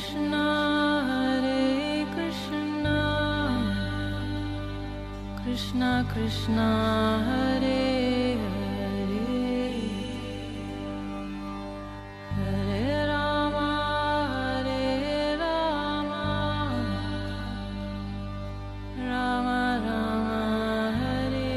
Krishna Krishna Krishna Hare Hare Hare Rama Rama Rama Hare Hare।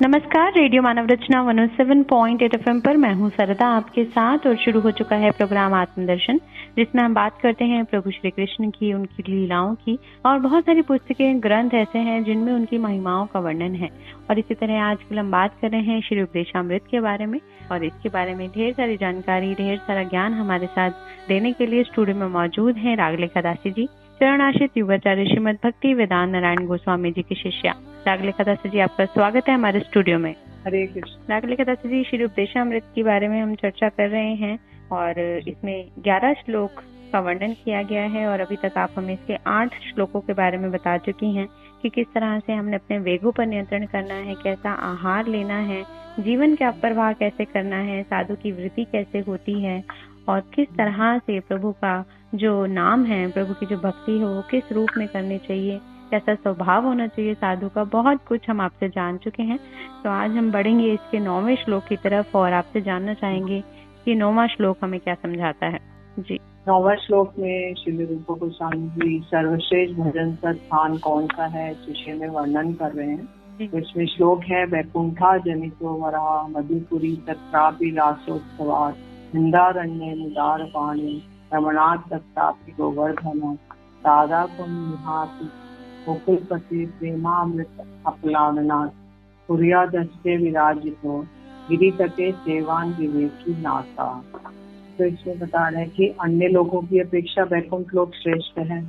नमस्कार, radio मानव रचना 107.8 FM पर मैं हूँ सरदा आपके साथ और शुरू हो चुका है प्रोग्राम आत्मदर्शन, जिसमें हम बात करते हैं प्रभु श्री कृष्ण की, उनकी लीलाओं की। और बहुत सारी पुस्तकें, ग्रंथ ऐसे हैं जिनमें उनकी महिमाओं का वर्णन है। और इसी तरह आजकल हम बात कर रहे हैं श्री उपदेशामृत के बारे में, और इसके बारे में ढेर सारी जानकारी, ढेर सारा ज्ञान हमारे साथ देने के लिए स्टूडियो में मौजूद हैं रागलेखा दासी जी, चरणाश्रित युगाचार्य श्रीमद भक्ति वेदांत नारायण गोस्वामी जी की शिष्या। रागलेखा दासी जी, आपका स्वागत है हमारे स्टूडियो में। हरे कृष्ण। रागलेखा दासी जी, श्री उपदेशामृत के बारे में हम चर्चा कर रहे हैं और इसमें 11 श्लोक का वर्णन किया गया है और अभी तक आप हमें इसके 8 श्लोकों के बारे में बता चुकी हैं कि किस तरह से हमने अपने वेगों पर नियंत्रण करना है, कैसा आहार लेना है, जीवन का अप्रवाह कैसे करना है, साधु की वृत्ति कैसे होती है और किस तरह से प्रभु का जो नाम है, प्रभु की जो भक्ति है वो किस रूप में करनी चाहिए, कैसा स्वभाव होना चाहिए साधु का, बहुत कुछ हम आपसे जान चुके हैं। तो आज हम बढ़ेंगे इसके 9वें श्लोक की तरफ और आपसे जानना चाहेंगे कि 9वां श्लोक हमें क्या समझाता है। जी। 9वां श्लोक में श्री रूप गोस्वामी जी सर्वश्रेष्ठ भजन का स्थान कौन सा है इस विषय में वर्णन कर रहे हैं। तो इसमें श्लोक है, वैकुंठा जनितो वरा मधुपुरी तत्रापि रासोत्सवात् हिंदारण्ये मुदार पाणी रमणात् तत्रापि गोवर्धन दादा कुम निहाति मुकुलपति प्रेमामृत अपलावनात् पुर्यादस्ते विराजितो गिरितटे सेवान विवेकी नाथा। तो इसमें बता रहे हैं कि अन्य लोगों की अपेक्षा वैकुंठ लोक श्रेष्ठ है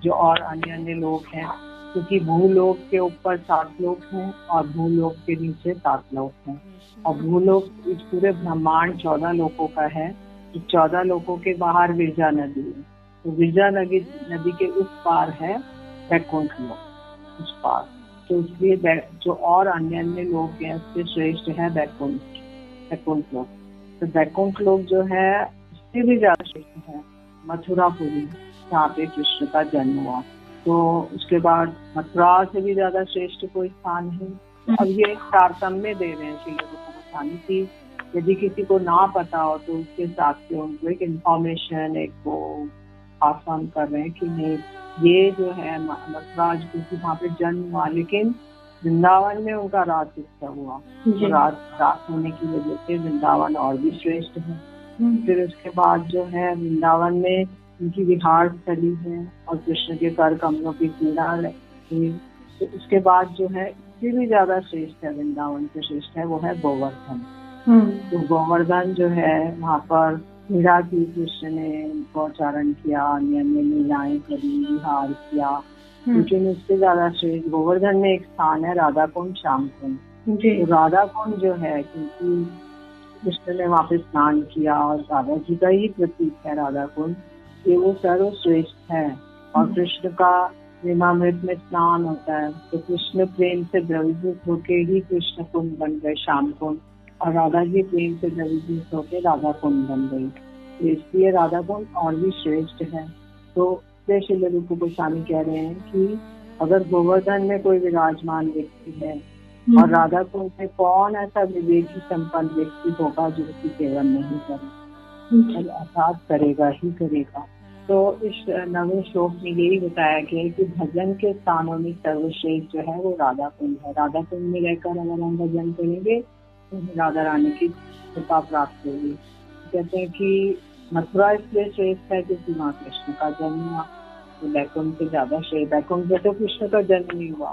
जो और अन्य लोग हैं, क्योंकि भूलोक के ऊपर 7 लोक हैं और भूलोक के नीचे 7 लोक हैं। और भूलोक इस पूरे ब्रह्मांड 14 लोकों का है। इस 14 लोकों के बाहर विरजा नदी है, तो विरजा नदी के उस पार है वैकुंठ लोक, उस पार। तो इसलिए जो और अन्य लोग हैं उससे श्रेष्ठ है वैकुंठ लोक। तो वैकुंठ लोक जो है उससे भी ज्यादा श्रेष्ठ है मथुरापुरी, जहाँ पे कृष्ण का जन्म हुआ। तो उसके बाद मथुरा से भी ज्यादा श्रेष्ठ कोई स्थान नहीं। अब ये तारतम्य दे रहे हैं श्री गोस्वामी की, यदि किसी को ना पता हो तो उसके साथ से उनको एक इन्फॉर्मेशन एक वो आसान कर रहे हैं कि नहीं, ये जो है मथुरा क्योंकि वहाँ पे जन्म हुआ, लेकिन वृंदावन में उनका राज उत्सव हुआ। तो राज होने की वजह से वृंदावन और भी श्रेष्ठ है। फिर उसके बाद जो है वृंदावन में उनकी विहार स्थली है और कृष्ण के कर कमलों की पीड़ा है। तो उसके बाद जो है इससे भी ज्यादा श्रेष्ठ है, वृंदावन से श्रेष्ठ है, वो है गोवर्धन। तो गोवर्धन जो है वहाँ पर मीरा की कृष्ण ने गौचारण किया, अन्य लीलाएं करी, विहार किया, लेकिन उससे ज्यादा श्रेष्ठ गोवर्धन में एक स्थान है राधा कुंड, श्याम कुंड। तो राधा कुंड जो है, क्योंकि कृष्ण ने वहाँ पे स्नान किया और राधा जी का ही प्रतीक है राधा कुंड, ये वो सर्वश्रेष्ठ है। और कृष्ण का प्रेमामृत में स्नान होता है, तो कृष्ण प्रेम से द्रवीभूत होके ही कृष्ण कुंड बन गए श्याम कुंड, और राधा जी प्रेम से द्रवीभूत होके राधा कुंड बन गई। तो इसलिए राधा कुंड और भी श्रेष्ठ है। तो श्री रूप गोस्वामी कह रहे हैं कि अगर गोवर्धन में कोई विराजमान व्यक्ति है और राधा कुंड में कौन ऐसा विवेकी संपन्न व्यक्ति होगा जो उसकी सेवा नहीं करे, अर्थात करेगा ही करेगा। तो इस 9वें श्लोक में यही बताया गया है कि भजन के स्थानों में सर्वश्रेष्ठ जो है वो राधा कुंड है। राधा कुंड में रहकर अगर हम भजन करेंगे तो राधा रानी की कृपा प्राप्त होगी। कहते हैं कि मथुरा इसलिए श्रेष्ठ है क्योंकि वहाँ कृष्ण का जन्म हुआ। तो वैकुंठ से ज्यादा श्रेष्ठ, वैकुंठ में तो कृष्ण का जन्म नहीं हुआ,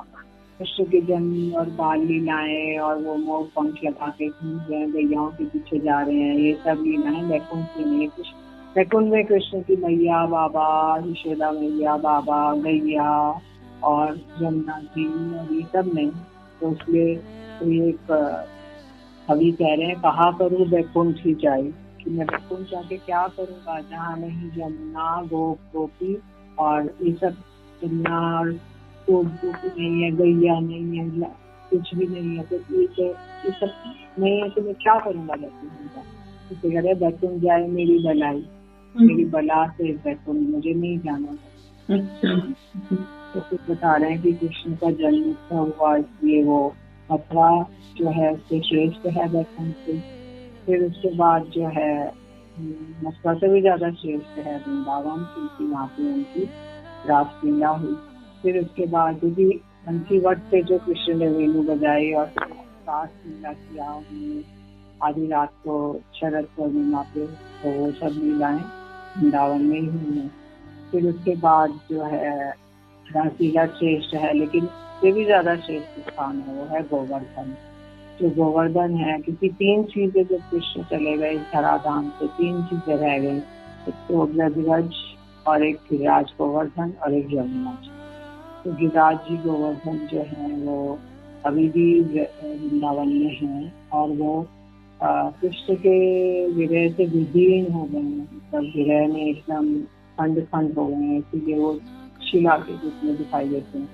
कृष्ण के जन्म और बाल लीलाएं और वो मोर पंख लगा के घूम रहे हैं, गैयाओं के पीछे जा रहे हैं, ये सब लीलाएं वैकुंठ की नहीं है। वैकुंठ में कृष्ण की मैया बाबा, यशोदा मैया बाबा, गैया और यमुना जी और ये सब नहीं। तो इसलिए तो एक कवि कह रहे हैं, कहा करूँ वैकुंठ ही जाए, कि मैं वैकुंठ जाके क्या करूँगा जहाँ नहीं यमुना गोपी और ये सब और नहीं है, गैया नहीं है, कुछ भी नहीं है, तो ये सब नहीं है, तो मैं क्या करूँगा वैकुंठ। उसे कह रहे बैकुंठ जाए मेरी बलाई, मेरी बला से बैकुंठ मुझे नहीं जाना। तो फिर बता रहे हैं कि कृष्ण का जन्म हुआ इसलिए वो मथुरा जो है उससे श्रेष्ठ है बैकुंठ से। फिर उसके बाद जो है मथुरा से भी ज्यादा श्रेष्ठ है वृंदावन, क्योंकि वहाँ पे उनकी रासलीला हुई। फिर उसके बाद भी बंसी वट से जो कृष्ण ने वेणु बजाई और रासलीला किया उन्होंने आधी रात को शरद पूर्णिमा पे, तो वो सब लीलाएं वृंदावन में ही हुई है। फिर उसके बाद जो है रासलीला श्रेष्ठ है, लेकिन इससे भी ज्यादा श्रेष्ठ स्थान है वो है गोवर्धन। जो गोवर्धन है, क्योंकि 3 चीजें जब कृष्ण चले गए धराधाम से, 3 चीजें रह गई, एक तो ब्रजराज और एक गिरिराज गोवर्धन और एक यमुना जी। तो गिरिराज जी गोवर्धन जो है वो अभी भी वृंदावन में है और वो कृष्ण के विरह से विलीन हो गए हैं, मतलब विरह में एकदम खंड खंड हो गए हैं, इसीलिए वो शिला के रूप में दिखाई देते हैं।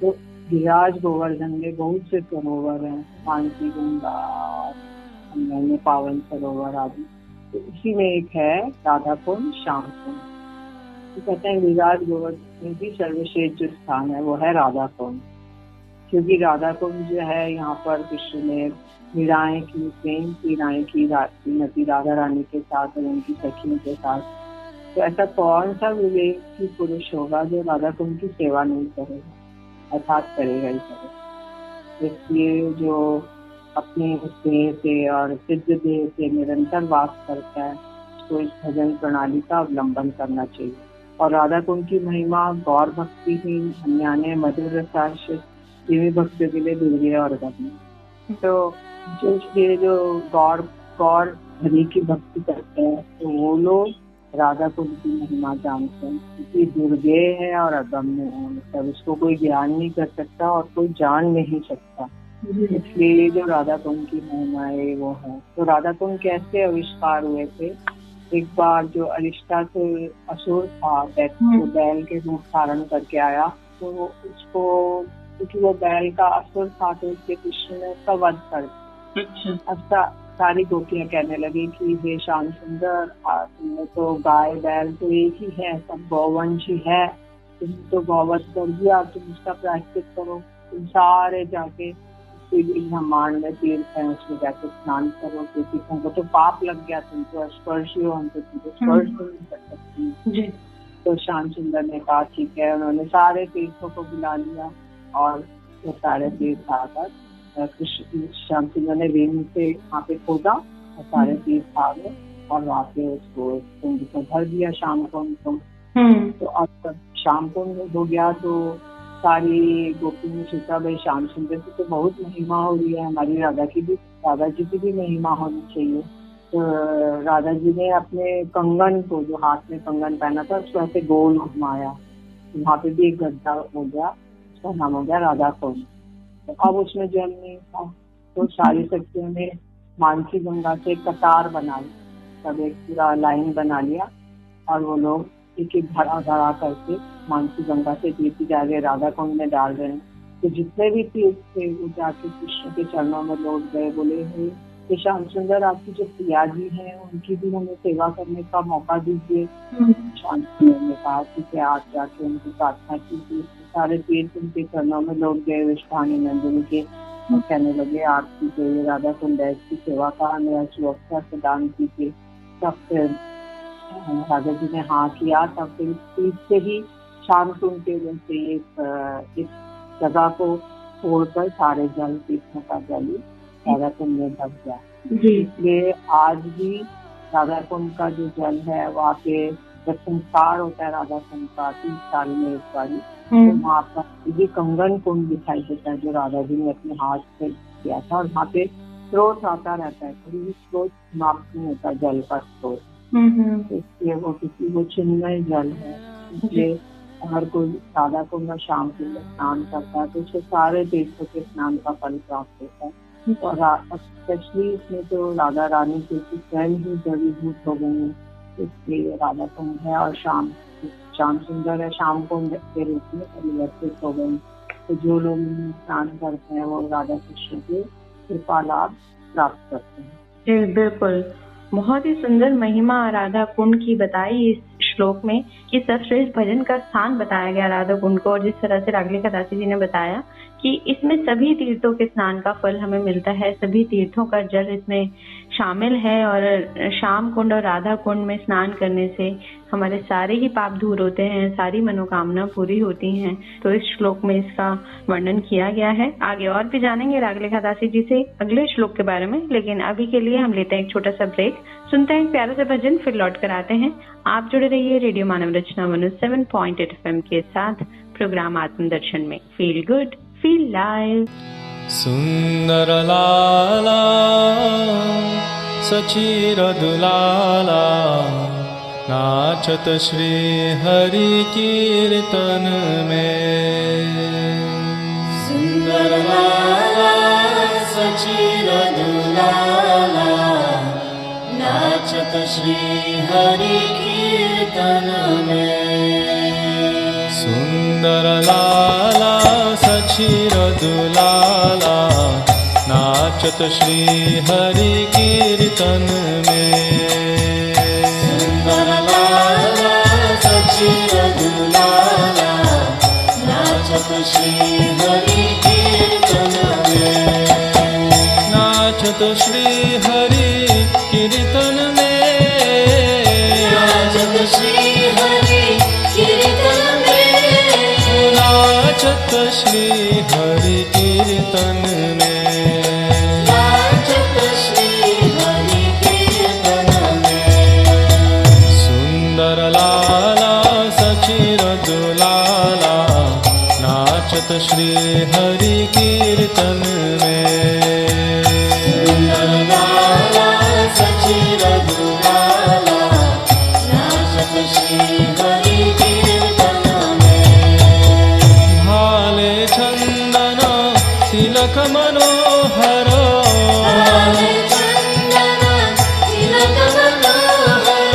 तो गिरिराज गोवर्धन में बहुत से सरोवर हैं, मानसी गंगा में पावन सरोवर आदि। तो इसी में एक है राधा कुंड, श्याम कुंड। तो कहते हैं गिरिराज गोवर्धन में भी सर्वश्रेष्ठ जो स्थान है वो है राधा कुंड, क्योंकि राधा कुंड जो है यहाँ पर कृष्ण ने लीलाएं की, प्रेम की लीलाएं की श्रीमती राधा रानी के साथ और उनकी सखियों के साथ। तो ऐसा कौन सा विवेकी पुरुष होगा जो राधा कुंड की सेवा नहीं करेगा, अर्थात करेगा ही करेगा। इसलिए जो अपने देह से और सिद्ध देह से निरंतर वास करता है तो इस भजन प्रणाली का अवलंबन करना चाहिए। और राधा कुंड की महिमा गौर भक्ति ही अन्यान्य मधुर रसाश देवी भक्ति के लिए दुर्गे और गम्य। तो जो गौर हरि की भक्ति करते हैं तो वो लोग राधा कुंड की महिमा जानते हैं, क्योंकि दुर्गे है और अगम्य है, मतलब उसको कोई ज्ञान नहीं कर सकता और कोई जान नहीं सकता। इसलिए जो राधा कुंड की महिमा है वो है। तो राधा कुंड कैसे आविष्कार हुए थे? एक बार जो अरिष्टा से असुर था, बैल के रूप धारण करके आया, तो उसको, क्योंकि वो बैल का असुर था तो उसके कृष्ण ने उसका वध कर दिया। अब सारी गोपियां कहने लगी कि हे श्याम सुंदर, तुमने तो गाय बैल तो एक ही है, सब गौवंश ही है, तुम तो गौवध कर दिया, तुम उसका प्रायश्चित करो, तुम सारे जाके ब्रह्मांड में तीर्थ है उसमें जाके स्नान करो, क्योंकि तुमको तो पाप लग गया, तुम तो स्पर्शी हो, हम तो तुमको स्पर्श नहीं कर सकते। तो श्याम सुंदर ने कहा ठीक है। उन्होंने सारे तीर्थों को बुला लिया और वो सारे तीर्थ आकर श्याम सुंदर ने वेणु से वहाँ पे खोदा और सारे तीर्थ आ गए और वहाँ पे उसको कुंड को भर दिया, शाम कुंड को। तो अब शाम कुंड हो गया तो सारी गोपी ने सोचा भाई श्याम सुंदर की तो बहुत महिमा हो रही है, हमारी राधा जी की भी महिमा होनी चाहिए। तो राधा जी ने अपने कंगन को, जो हाथ में कंगन पहना था, उसको ऐसे गोल घुमाया, वहाँ पे भी एक गड्ढा हो गया, उसका नाम हो गया राधा कुंड। तो अब उसमें जल नहीं था, तो सारी शक्तियों ने मानसी गंगा से कतार बना ली, सब एक पूरा लाइन बना लिया और वो लोग एक एक धरा करके मानसी गंगा से तीर्थ जाके राधा कुंड में डाल रहे हैं। तो जितने भी तीर्थ थे वो जाके कृष्ण के चरणों में लौट गए, बोले हे श्याम सुंदर, आपकी जो प्रिया जी है उनकी भी हमें सेवा करने का मौका दीजिए। श्याम सुंदर ने कहा कि आप जाके उनकी प्रार्थना कीजिए। सारे तीर्थ उनके चरणों में लौट गए विश्वानी नंदिनी के, और कहने लगे आपकी जो राधा कुंड की सेवा का हमें सुरक्षा प्रदान कीजिए। तब फिर राधा जी ने हाँ किया, तब फिर तीर्थ से ही श्याम कुंड के जैसे एक जगह को छोड़कर सारे जल तीर्थों का जल राधा कुंड में भर गया। इसलिए आज भी राधा कुंड का जो जल है वहाँ पे जब संस्कार होता है राधा कुंड का 30 साल में एक बारी, तो वहाँ पर ये कंगन कुंड दिखाई देता है जो राधा जी ने अपने हाथ से किया था, और वहाँ पे स्रोत आता रहता है, कभी भी स्रोत समाप्त नहीं होता जल का स्रोत। इसलिए वो चिन्मय जल है। इसलिए अगर कोई राधा कुंड और श्याम कुंड स्नान करता है तो उसको सारे तीर्थों के स्नान का फल प्राप्त होता है। और स्पेशली इसमें तो राधा रानी की स्वयं ही जड़ीभूत हो गई है, इसलिए राधा कुंड है और श्याम सुंदर है, श्याम कुंड के रूप में परिवर्तित हो गई। तो जो लोग स्नान करते हैं वो राधा कृष्ण के कृपा लाभ प्राप्त करते हैं। जी बिल्कुल। बहुत ही सुंदर महिमा राधा कुंड की बताई इस श्लोक में कि सर्वश्रेष्ठ भजन का स्थान बताया गया राधा कुंड को। और जिस तरह से रागलिका दासी जी ने बताया कि इसमें सभी तीर्थों के स्नान का फल हमें मिलता है, सभी तीर्थों का जल इसमें शामिल है। और श्याम कुंड और राधा कुंड में स्नान करने से हमारे सारे ही पाप दूर होते हैं, सारी मनोकामना पूरी होती हैं। तो इस श्लोक में इसका वर्णन किया गया है। आगे और भी जानेंगे रागलिका दासी जी से अगले श्लोक के बारे में, लेकिन अभी के लिए हम लेते हैं एक छोटा सा ब्रेक, सुनते हैं एक प्यारा सा भजन, फिर लौट कर आते हैं। आप जुड़े रहिए रेडियो मानव रचना 107.8 FM के साथ प्रोग्राम आत्मदर्शन में। Feel good, feel live. सुंदर लाला सचिर दुलाला, नाचत श्री हरि कीर्तन में। सुंदर लाला सचिर दुलाला, नाचत श्री हरि कीर्तन में। सुंदर लाला सचिर दुलाला, नाचत श्री हरि कीर्तन में। सुंदर लाला सचिर दुलाला, नाचत श्री हरि कीर्तन में। नाचत श्री हरि कीर्तन में, नाचत श्री हरि कीर्तन में। नाचत श्री हरि कीर्तन में, नाचत श्री हरि कीर्तन में। सुंदर लाला सचिर दुलाला, नाचत श्री हरि कीर्तन में। सुंदर लाला सचिर दुलाला, नाचत श्री हरि कीर्तन में। भाले चंदन तिलक मनोहर, भाले चंदन तिलक मनोहर।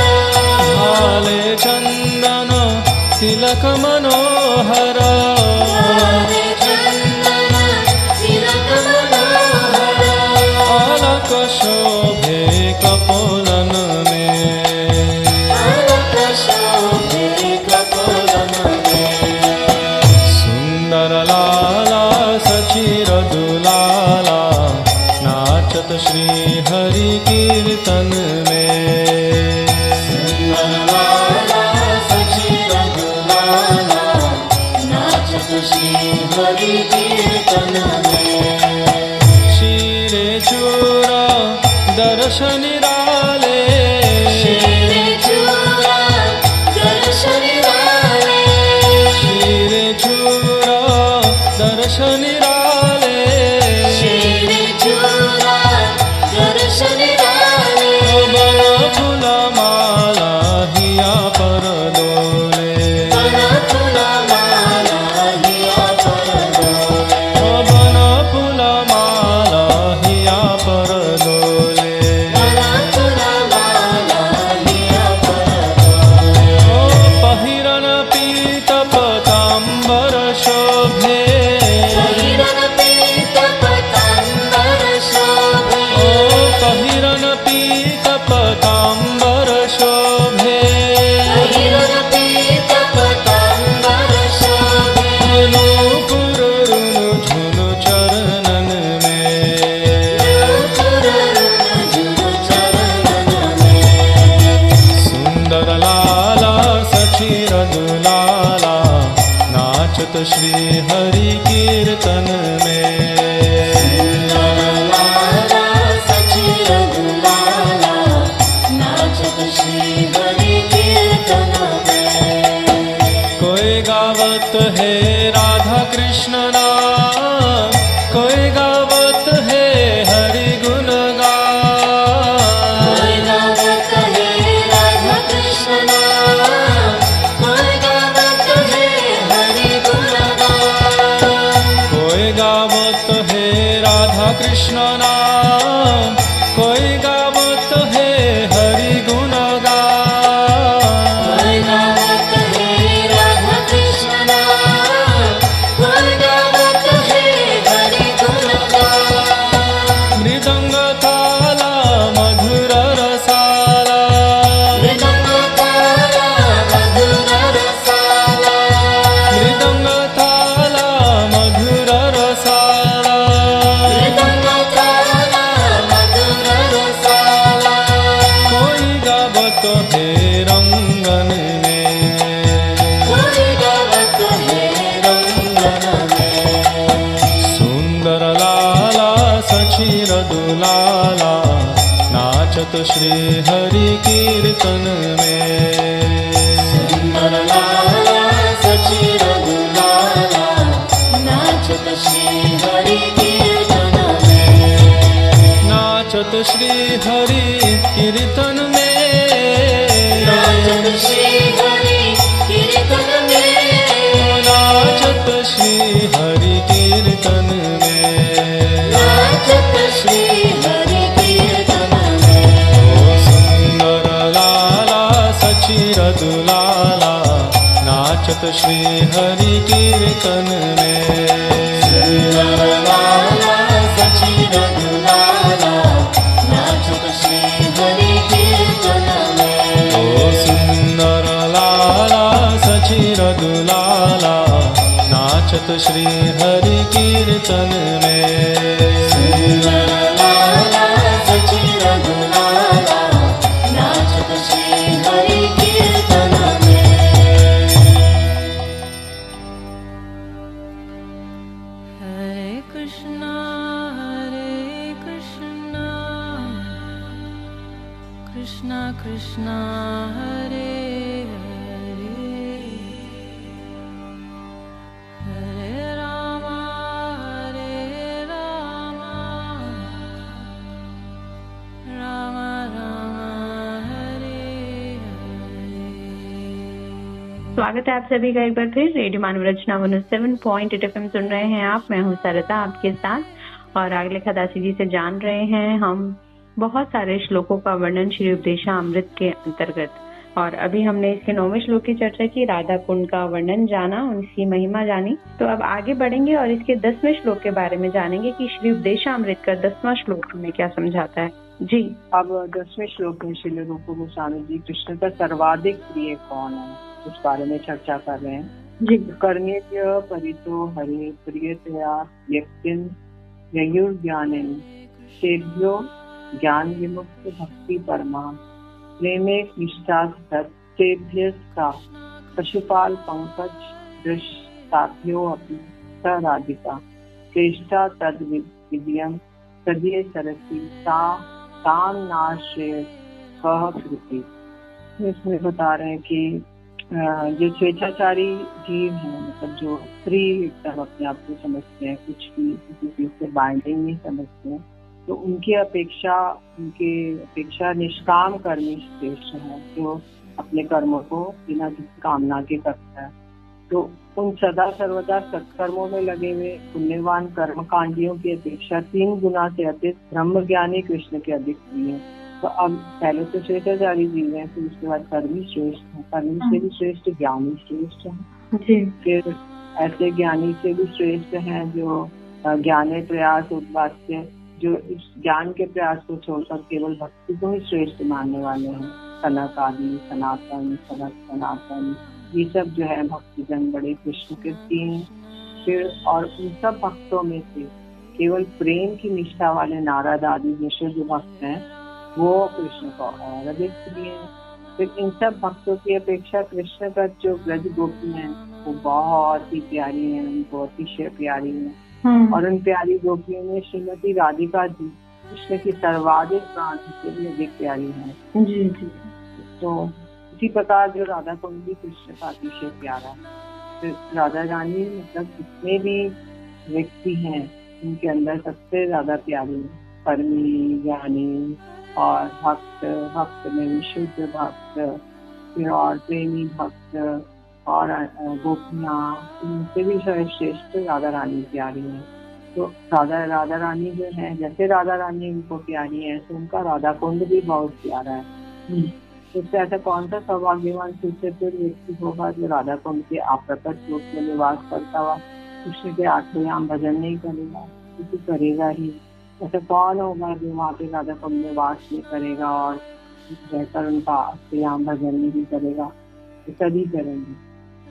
भाले चंदन तिलक मनोहर, भाले चंदन तिलक मनोहर। अलक शोभे कपोलन में, अलक शोभे कपोलन में। सुंदर लाला सचिर दुलाला, नाचत श्री हरि कीर्तन में। सुंदर लाला सचिर दुलाला, नाचत श्री हरि कीर्तन में। शिरे चूरा दर्शन निराले, शिरे चूरा दर्शन निराले। शिरे चूरा दर्शन निराले, शिरे चूरा दर्शन निराले। बन फूल माला हिया पर डोले, बन फूल माला हिया पर डोले। बन फूल माला हिया पर डोले, बन दुलाला नाचत श्री हरि कीर्तन में। सुंदर लाला सचिर दुलाला नाचत श्री हरि कीर्तन में। नाचत श्री हरि कीर्तन में। नाचत श्री हरि कीर्तन में। नाचत श्री हरि कीर्तन में। नाचत श्री हरि कीर्तन में। ओ सुंदर लाला सचिर दुलाला नाचत श्री हरि कीर्तन में। सुंदर लाला सचिर दुलाला नाचत श्री हरि कीर्तन में। ओ सुंदर लाला सचिर दुलाला नाचत श्री हरि कीर्तन में। सुंदर लाला सचिर दुलाला नाचत श्री हरि कीर्तन में। Hare Krishna, Krishna Krishna, Hare Hare, Hare Rama, Rama Rama, Hare Hare। स्वागत है आप सभी का एक बार फिर रेडियो मानव रचना 107.8 FM सुन रहे हैं आप। मैं हूँ सरता आपके साथ और आगले खदासी जी से जान रहे हैं हम बहुत सारे श्लोकों का वर्णन श्री उपदेशामृत के अंतर्गत। और अभी हमने इसके 9वें श्लोक की चर्चा की, राधा कुंड का वर्णन जाना, उनकी महिमा जानी। तो अब आगे बढ़ेंगे और इसके 10वें श्लोक के बारे में जानेंगे कि श्री उपदेशामृत का 10वां श्लोक हमें क्या समझाता है। जी, अब 10वें श्लोक में श्रील रूप गोस्वामी जी कृष्ण का सर्वाधिक प्रिय कौन है उस बारे में चर्चा कर रहे हैं। जी, कर्ण्य परितो हरे प्रियतया व्यक्तिन ययुर्ज्ञाने सेभ्यो ज्ञान विमुक्त भक्ति परमा प्रेमे निष्ठा सत्तेभ्यस्ता पशुपाल पंकज दृष्टाभ्यो अपि स राधिका श्रेष्ठा तद विद्यम सदये सरसी ताम नाश्रेय कह कृति। इसमें बता रहे हैं कि जो स्वेच्छाचारी जीव हैं, मतलब जो फ्री एकदम अपने आप को समझते हैं, कुछ भी किसी चीज से बाइंडिंग नहीं समझते हैं, तो उनकी अपेक्षा निष्काम कर्मी श्रेष्ठ है, जो अपने कर्मों को बिना किसी कामना के करता है। तो उन सदा सर्वदा सत्कर्मों में लगे हुए पुण्यवान कर्मकांडियों की अपेक्षा 3 गुना से अधिक ब्रह्मज्ञानी कृष्ण के अधिक प्रिय है। तो अब पहले तो स्वेच्छाचारी जीव है, फिर उसके बाद कर्मी श्रेष्ठ है, कर्मी से भी श्रेष्ठ ज्ञानी श्रेष्ठ है, फिर ऐसे ज्ञानी से भी श्रेष्ठ है जो ज्ञाने प्रयास उद्वास्य, जो इस ज्ञान के प्रयास को छोड़कर केवल भक्ति को ही श्रेष्ठ मानने वाले हैं। सनक आदि, सनातन, सनक, सनातन, ये सब जो है भक्तिजन बड़े कृष्ण के 3। फिर और उन सब भक्तों में से केवल प्रेम की निष्ठा वाले नारद आदि जैसे जो भक्त हैं वो कृष्ण को और अधिक प्रिय है। फिर इन सब भक्तों की अपेक्षा कृष्ण का जो ब्रज गोपी है वो बहुत ही प्यारी है, उनको अतिशय प्यारी है। और उन प्यारी गोपियों में श्रीमती राधिका जी कृष्ण की सर्वाधिक प्राण से भी अधिक प्यारी है। जी जी। तो इसी प्रकार जो राधा कुंड भी कृष्ण का अतिशय प्यारा है। फिर राधा रानी मतलब जितने भी व्यक्ति हैं उनके अंदर सबसे ज्यादा प्यारी है, कर्मी, ज्ञानी और भक्त में विशुद्ध भक्त, फिर और प्रेमी भक्त और गोपियाँ, उनसे भी श्रेष्ठ राधा रानी प्यारी है। तो राधा रानी जो है, जैसे राधा रानी उनको प्यारी है, तो उनका राधा कुंड भी बहुत प्यारा है। इससे ऐसा कौन सा सौभाग्यवान सुचरित व्यक्ति होगा जो राधा कुंड के अप्रकट रूप में निवास करता हुआ कृष्ण के आत्मयाम भजन नहीं करेगा, क्योंकि करेगा ही। ऐसा कौन होगा जो वहाँ पे राधा कुंड में वास नहीं करेगा और रहकर उनका आत्मयाम भजन नहीं करेगा, सभी करेंगे।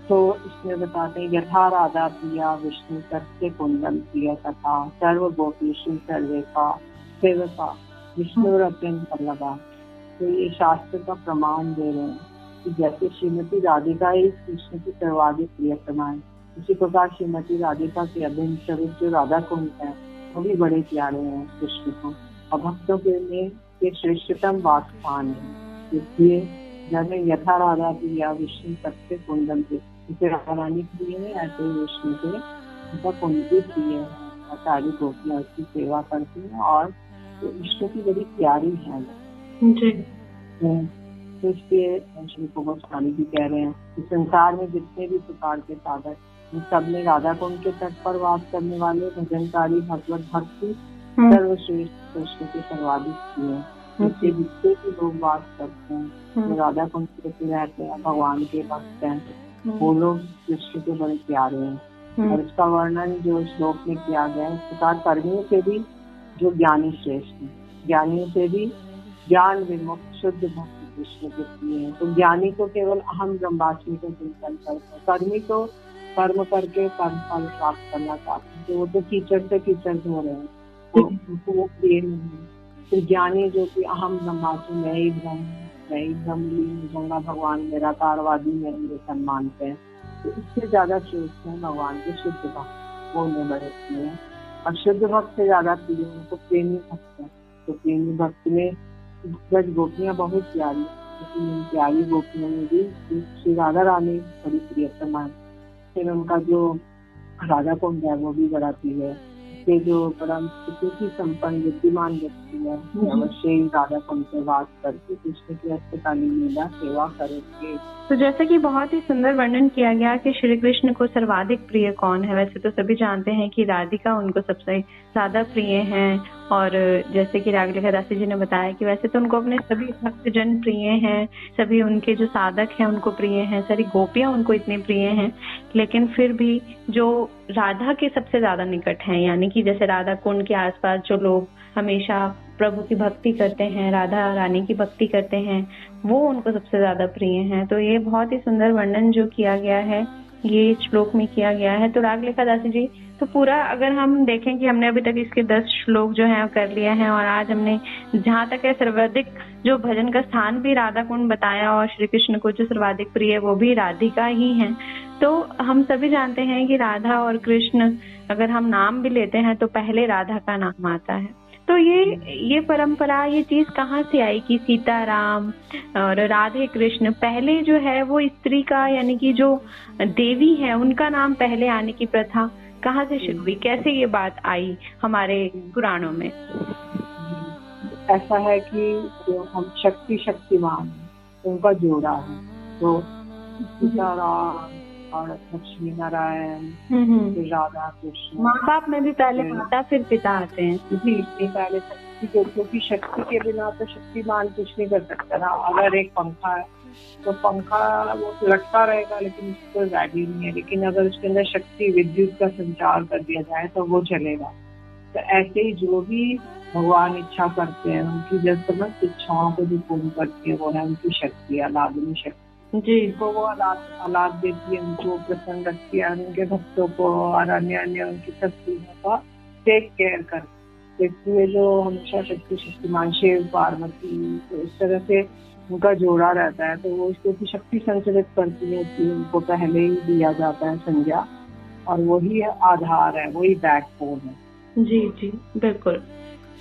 तो इसमें बताते हैं यथा राधा प्रिया विष्णु सत्य कुंडम प्रिय तथा सर्व गोपीषु सर्वे का सेवका विष्णु अत्यंत लगा। तो ये शास्त्र का प्रमाण दे रहे हैं कि जैसे श्रीमती राधिका ही कृष्ण की सर्वाधिक प्रियतमा है, उसी प्रकार श्रीमती राधिका के अभिन्न स्वरूप जो राधा कुंड है वो भी बड़े प्यारे हैं कृष्ण को। और भक्तों के लिए ये श्रेष्ठतम वासस्थान है। इसलिए जब यथा राधा प्रिया विष्णु सत्य कुंडम से, जैसे राधा रानी प्रिय है ऐसे विष्णु के उनका कुंड भी प्रिय है और सारी गोपियां उसकी सेवा करती हैं और तो विष्णु की बड़ी प्यारी है जी। तो इसलिए श्री प्रभु स्वामी जी कह रहे हैं कि संसार में जितने भी प्रकार के साधक इन सब में राधा कुंड के तट पर वास करने वाले भजनकारी भगवत भक्ति सर्वश्रेष्ठ कृष्ण के सर्वाधिक प्रिय है। इससे जितने भी लोग वास करते हैं जो राधा कुंड के रहते हैं भगवान के भक्त हैं वो लोग कृष्ण के बड़े प्यारे हैं। और इसका वर्णन जो श्लोक में किया गया है इस प्रकार कर्मियों से भी जो ज्ञानी श्रेष्ठ है, ज्ञानियों से भी ज्ञान विमुक्त शुद्ध भक्त कृष्ण के प्रिय है। तो ज्ञानी तो केवल अहम ब्रह्मास्मि को चिंतन करते हैं, कर्मी तो कर्म करके कर्म फल प्राप्त करना चाहते हैं, तो वो तो कीचड़ से कीचड़ हो रहे हैं, तो उनको वो प्रिय नहीं है। फिर ज्ञानी जो कि अहम ब्रह्मास्मि मैं ही ब्रह्म गंगा भगवान निराकारवादी मेरे सम्मान पे, तो इससे ज्यादा श्रेष्ठ है भगवान के शुद्ध भक्त, वो उन्हें बड़े प्रिय है। और शुद्ध भक्त से ज्यादा प्रिय उनको प्रेमी भक्त है। तो प्रेमी भक्त में ब्रज गोपियां बहुत प्यारी, लेकिन इन प्यारी गोपियों में भी श्री राधा रानी बड़ी प्रियतमा है। फिर उनका जो राधा कुंड है वो भी बड़ा प्रिय है। इसके जो परम स्थिति संपन्न विद्यमान व्यक्ति है अवश्य ही राधा कुंड से वास करके कृष्ण की अष्टकाली लीला सेवा करेंगे। तो जैसे कि बहुत ही सुंदर वर्णन किया गया कि श्री कृष्ण को सर्वाधिक प्रिय कौन है। वैसे तो सभी जानते हैं कि राधिका उनको सबसे ज्यादा प्रिय हैं, और जैसे कि रागलिका दासी जी ने बताया कि वैसे तो उनको अपने सभी भक्तजन प्रिय हैं, सभी उनके जो साधक हैं उनको प्रिय हैं, सारी गोपियां उनको इतनी प्रिय हैं, लेकिन फिर भी जो राधा के सबसे ज्यादा निकट हैं, यानी कि जैसे राधा कुंड के आसपास जो लोग हमेशा प्रभु की भक्ति करते हैं, राधा रानी की भक्ति करते हैं, वो उनको सबसे ज्यादा प्रिय हैं। तो ये बहुत ही सुंदर वर्णन जो किया गया है ये श्लोक में किया गया है। तो रागलिका दासी जी, तो पूरा अगर हम देखें कि हमने अभी तक इसके 10 श्लोक जो है कर लिए हैं, और आज हमने जहाँ तक है सर्वाधिक जो भजन का स्थान भी राधा कुंड बताया, और श्री कृष्ण को जो सर्वाधिक प्रिय वो भी राधिका ही है। तो हम सभी जानते हैं कि राधा और कृष्ण अगर हम नाम भी लेते हैं तो पहले राधा का नाम आता है। तो ये परंपरा, ये चीज कहाँ से आई कि सीता राम और राधे कृष्ण पहले जो है वो स्त्री का, यानी कि जो देवी है उनका नाम पहले आने की प्रथा कहाँ से शुरू हुई, कैसे ये बात आई हमारे पुराणों में? ऐसा है कि जो हम शक्तिमान उनका जोड़ा है, तो सीता राम और लक्ष्मी नारायण, फिर राधा कृष्ण। माँ बाप में भी पहले माता फिर पिता आते हैं। जी, पहले शक्ति, क्योंकि शक्ति के बिना तो शक्तिमान कुछ नहीं कर सकता ना। अगर एक पंखा है तो पंखा वो लटका रहेगा लेकिन उसको वैल्यू नहीं है, लेकिन अगर उसके अंदर शक्ति विद्युत का संचार कर दिया जाए तो वो चलेगा। तो ऐसे ही जो भी भगवान इच्छा करते हैं उनकी जब समस्त इच्छाओं को जो पूर्ण करती है वो है उनकी शक्ति, अलादनी शक्ति जी, को वो औलाद देती है, उनको प्रसन्न रखती है, उनके भक्तों को और अन्य उनकी सब चीजों का टेक केयर करती है। इसलिए जो हमेशा शक्तिमान शिव पार्वती, तो इस तरह से उनका जोड़ा रहता है, तो वो उसको शक्ति संचरित करती है कि उनको पहले ही दिया जाता है संज्ञा, और वही आधार है, वही बैकबोन है। जी जी बिल्कुल।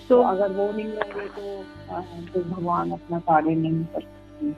तो अगर वो नहीं होंगे तो भगवान अपना कार्य नहीं कर सकते।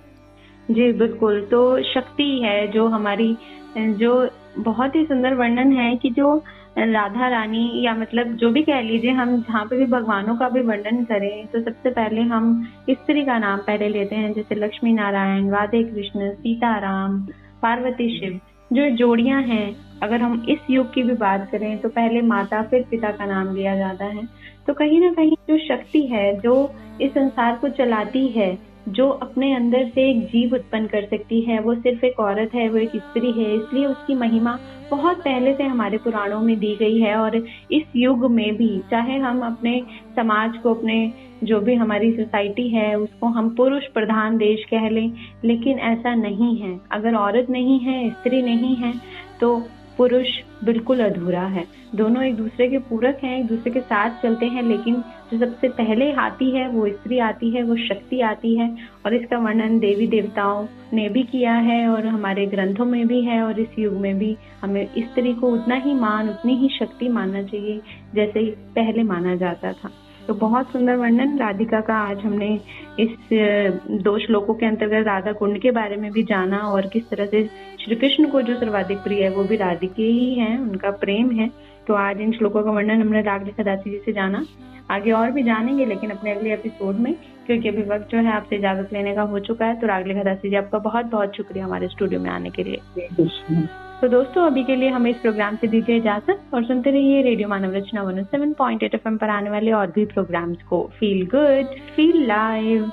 जी बिल्कुल। तो शक्ति है जो हमारी, जो बहुत ही सुंदर वर्णन है कि जो राधा रानी, या मतलब जो भी कह लीजिए, हम जहाँ पे भी भगवानों का भी वर्णन करें तो सबसे पहले हम स्त्री का नाम पहले लेते हैं, जैसे लक्ष्मी नारायण, राधे कृष्ण, सीता राम, पार्वती शिव, जो जोड़ियां हैं। अगर हम इस युग की भी बात करें तो पहले माता फिर पिता का नाम लिया जाता है। तो कहीं ना कहीं जो शक्ति है जो इस संसार को चलाती है, जो अपने अंदर से एक जीव उत्पन्न कर सकती है, वो सिर्फ एक औरत है, वो एक स्त्री है। इसलिए उसकी महिमा बहुत पहले से हमारे पुराणों में दी गई है। और इस युग में भी, चाहे हम अपने समाज को, अपने जो भी हमारी सोसाइटी है उसको हम पुरुष प्रधान देश कह लें, लेकिन ऐसा नहीं है। अगर औरत नहीं है, स्त्री नहीं है, तो पुरुष बिल्कुल अधूरा है। दोनों एक दूसरे के पूरक हैं, एक दूसरे के साथ चलते हैं, लेकिन जो सबसे पहले आती है वो स्त्री आती है, वो शक्ति आती है। और इसका वर्णन देवी देवताओं ने भी किया है और हमारे ग्रंथों में भी है। और इस युग में भी हमें स्त्री को उतना ही मान, उतनी ही शक्ति मानना चाहिए जैसे पहले माना जाता था। तो बहुत सुंदर वर्णन राधिका का आज हमने इस 2 श्लोकों के अंतर्गत राधा कुंड के बारे में भी जाना और किस तरह से श्री कृष्ण को जो सर्वाधिक प्रिय है वो भी राधिके ही हैं, उनका प्रेम है। तो आज इन श्लोकों का वर्णन हमने रागलिखा दासी जी से जाना। आगे और भी जानेंगे लेकिन अपने अगले एपिसोड में, क्योंकि अभी वक्त जो है आपसे इजाजत लेने का हो चुका है। तो रागलिखा दासी जी आपका बहुत बहुत शुक्रिया हमारे स्टूडियो में आने के लिए। तो दोस्तों अभी के लिए हमें इस प्रोग्राम से दीजिए इजाजत और सुनते रहिए रेडियो मानव रचना 107.8 FM पर आने वाले और भी प्रोग्राम्स को। Feel good, feel live.